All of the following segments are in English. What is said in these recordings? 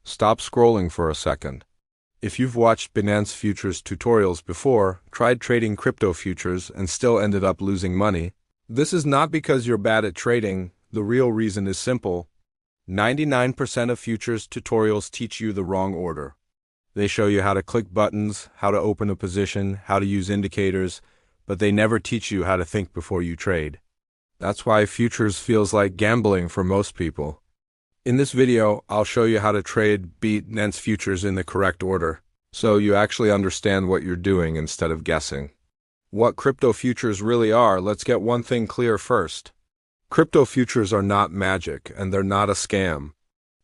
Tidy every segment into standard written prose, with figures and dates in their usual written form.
Stop scrolling for a second. If you've watched Binance Futures tutorials before, tried trading crypto futures, and still ended up losing money, this is not because you're bad at trading. The real reason is simple. 99% of futures tutorials teach you the wrong order. They show you how to click buttons, how to open a position, how to use indicators, but they never teach you how to think before you trade. That's why futures feels like gambling for most people. In this video, I'll show you how to trade Binance Futures in the correct order, so you actually understand what you're doing instead of guessing. What crypto futures really are, let's get one thing clear first. Crypto futures are not magic, and they're not a scam.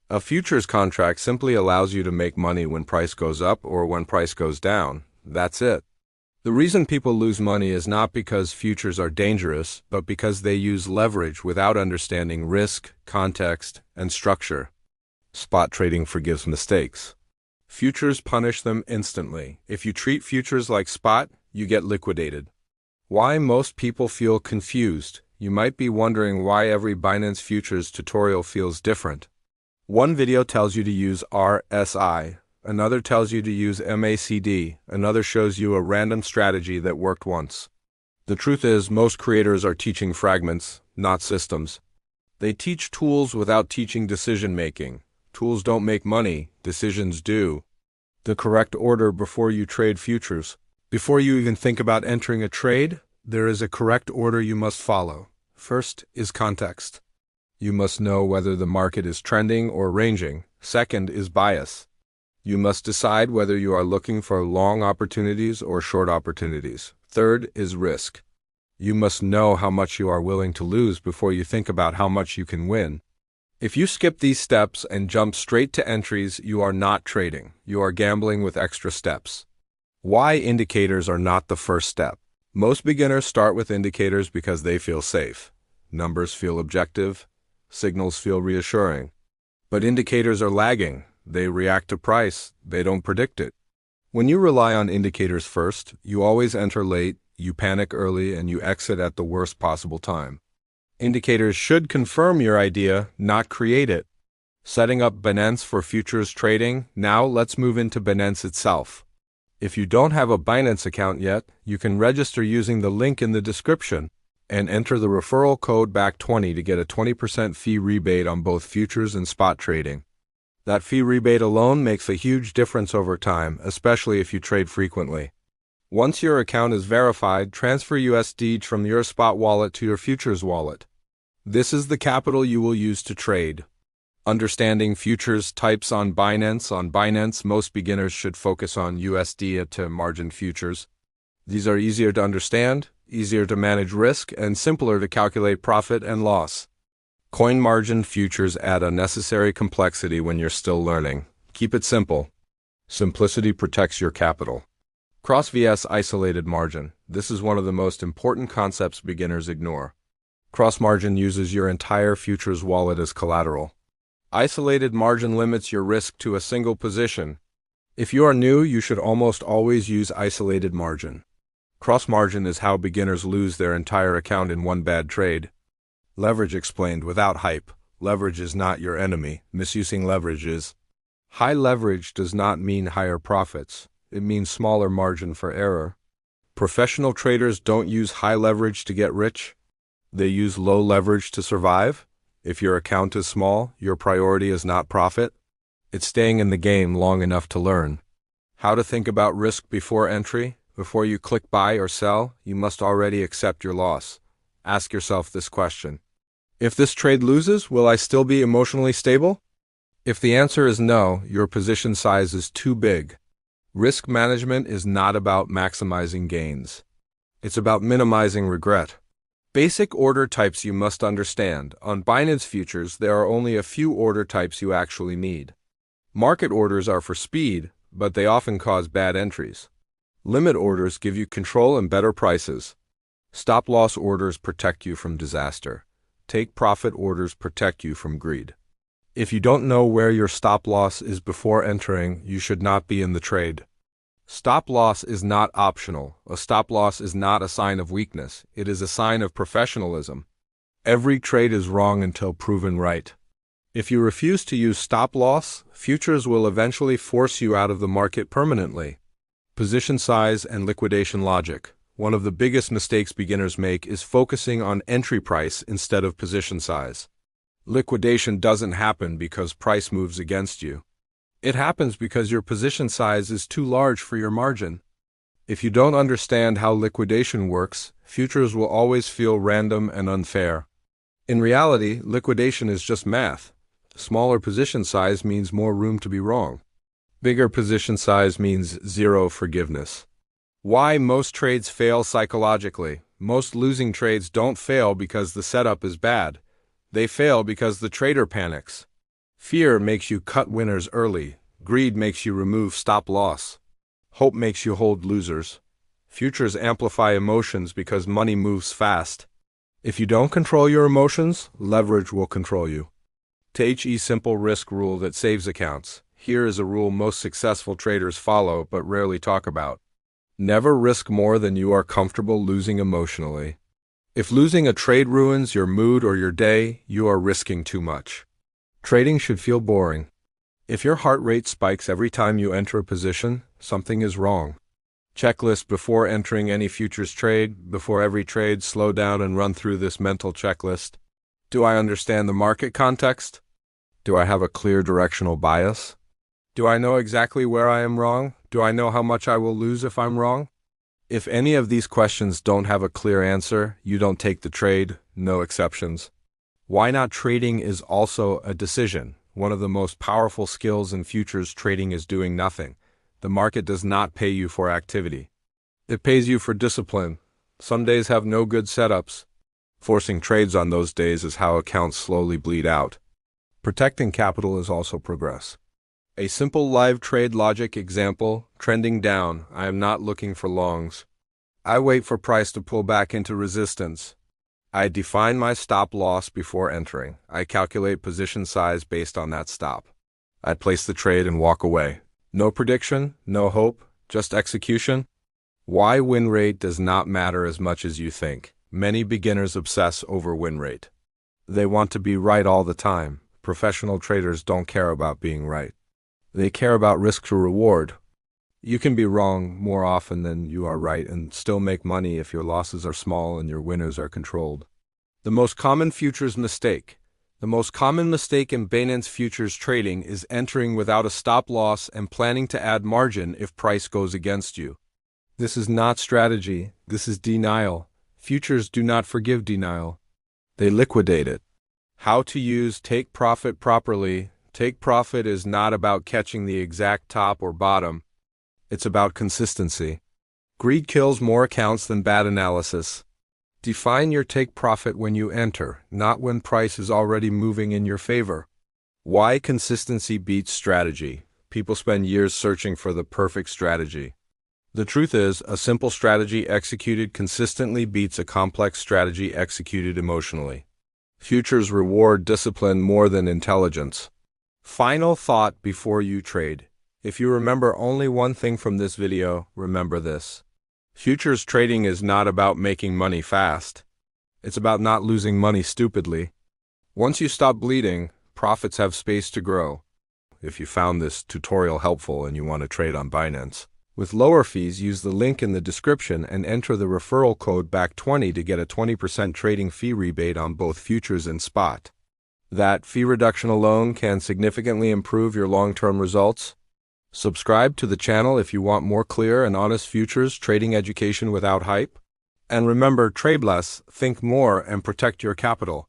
A futures contract simply allows you to make money when price goes up or when price goes down. That's it. The reason people lose money is not because futures are dangerous, but because they use leverage without understanding risk, context, and structure. Spot trading forgives mistakes. Futures punish them instantly. If you treat futures like spot, you get liquidated. Why most people feel confused? You might be wondering why every Binance Futures tutorial feels different. One video tells you to use RSI. Another tells you to use MACD, another shows you a random strategy that worked once. The truth is, most creators are teaching fragments, not systems. They teach tools without teaching decision-making. Tools don't make money, decisions do. The correct order before you trade futures. Before you even think about entering a trade, there is a correct order you must follow. First is context. You must know whether the market is trending or ranging. Second is bias. You must decide whether you are looking for long opportunities or short opportunities. Third is risk. You must know how much you are willing to lose before you think about how much you can win. If you skip these steps and jump straight to entries, you are not trading. You are gambling with extra steps. Why indicators are not the first step? Most beginners start with indicators because they feel safe. Numbers feel objective. Signals feel reassuring. But indicators are lagging. They react to price, they don't predict it. When you rely on indicators first, you always enter late, you panic early, and you exit at the worst possible time. Indicators should confirm your idea, not create it. Setting up Binance for futures trading. Now let's move into Binance itself. If you don't have a Binance account yet, you can register using the link in the description and enter the referral code BACK20 to get a 20% fee rebate on both futures and spot trading. That fee rebate alone makes a huge difference over time, especially if you trade frequently. Once your account is verified, transfer USD from your spot wallet to your futures wallet. This is the capital you will use to trade. Understanding futures types on Binance. On Binance, most beginners should focus on USD to margin futures. These are easier to understand, easier to manage risk, and simpler to calculate profit and loss. Coin margin futures add unnecessary complexity when you're still learning. Keep it simple. Simplicity protects your capital. Cross vs isolated margin. This is one of the most important concepts beginners ignore. Cross margin uses your entire futures wallet as collateral. Isolated margin limits your risk to a single position. If you are new, you should almost always use isolated margin. Cross margin is how beginners lose their entire account in one bad trade. Leverage explained without hype. Leverage is not your enemy. Misusing leverage is. High leverage does not mean higher profits. It means smaller margin for error. Professional traders don't use high leverage to get rich. They use low leverage to survive. If your account is small, your priority is not profit. It's staying in the game long enough to learn. How to think about risk before entry. Before you click buy or sell, you must already accept your loss. Ask yourself this question. If this trade loses, will I still be emotionally stable? If the answer is no, your position size is too big. Risk management is not about maximizing gains. It's about minimizing regret. Basic order types you must understand. On Binance Futures, there are only a few order types you actually need. Market orders are for speed, but they often cause bad entries. Limit orders give you control and better prices. Stop-loss orders protect you from disaster. Take profit orders protect you from greed. If you don't know where your stop-loss is before entering, you should not be in the trade. Stop-loss is not optional. A stop-loss is not a sign of weakness. It is a sign of professionalism. Every trade is wrong until proven right. If you refuse to use stop loss, futures will eventually force you out of the market permanently. Position size and liquidation logic. One of the biggest mistakes beginners make is focusing on entry price instead of position size. Liquidation doesn't happen because price moves against you. It happens because your position size is too large for your margin. If you don't understand how liquidation works, futures will always feel random and unfair. In reality, liquidation is just math. Smaller position size means more room to be wrong. Bigger position size means zero forgiveness. Why most trades fail psychologically. Most losing trades don't fail because the setup is bad. They fail because the trader panics. Fear makes you cut winners early. Greed makes you remove stop loss. Hope makes you hold losers. Futures amplify emotions because money moves fast. If you don't control your emotions, leverage will control you. THE simple risk rule that saves accounts. Here is a rule most successful traders follow but rarely talk about. Never risk more than you are comfortable losing emotionally. If losing a trade ruins your mood or your day, you are risking too much. Trading should feel boring. If your heart rate spikes every time you enter a position, something is wrong. Checklist before entering any futures trade. Before every trade, slow down and run through this mental checklist. Do I understand the market context? Do I have a clear directional bias? Do I know exactly where I am wrong? Do I know how much I will lose if I'm wrong? If any of these questions don't have a clear answer, you don't take the trade, no exceptions. Why not trading is also a decision. One of the most powerful skills in futures trading is doing nothing. The market does not pay you for activity. It pays you for discipline. Some days have no good setups. Forcing trades on those days is how accounts slowly bleed out. Protecting capital is also progress. A simple live trade logic example, trending down. I am not looking for longs. I wait for price to pull back into resistance. I define my stop loss before entering. I calculate position size based on that stop. I place the trade and walk away. No prediction, no hope, just execution. Why win rate does not matter as much as you think. Many beginners obsess over win rate. They want to be right all the time. Professional traders don't care about being right. They care about risk to reward. You can be wrong more often than you are right and still make money if your losses are small and your winners are controlled. The most common futures mistake. The most common mistake in Binance Futures trading is entering without a stop loss and planning to add margin if price goes against you. This is not strategy, this is denial. Futures do not forgive denial. They liquidate it. How to use take profit properly. Take profit is not about catching the exact top or bottom. It's about consistency. Greed kills more accounts than bad analysis. Define your take profit when you enter, not when price is already moving in your favor. Why consistency beats strategy. People spend years searching for the perfect strategy. The truth is, a simple strategy executed consistently beats a complex strategy executed emotionally. Futures reward discipline more than intelligence. Final thought before you trade. If you remember only one thing from this video, remember this. Futures trading is not about making money fast. It's about not losing money stupidly. Once you stop bleeding, profits have space to grow. If you found this tutorial helpful and you want to trade on Binance with lower fees, use the link in the description and enter the referral code BACK20 to get a 20% trading fee rebate on both futures and spot. That fee reduction alone can significantly improve your long-term results. Subscribe to the channel if you want more clear and honest futures trading education without hype. And remember, trade less, think more, and protect your capital.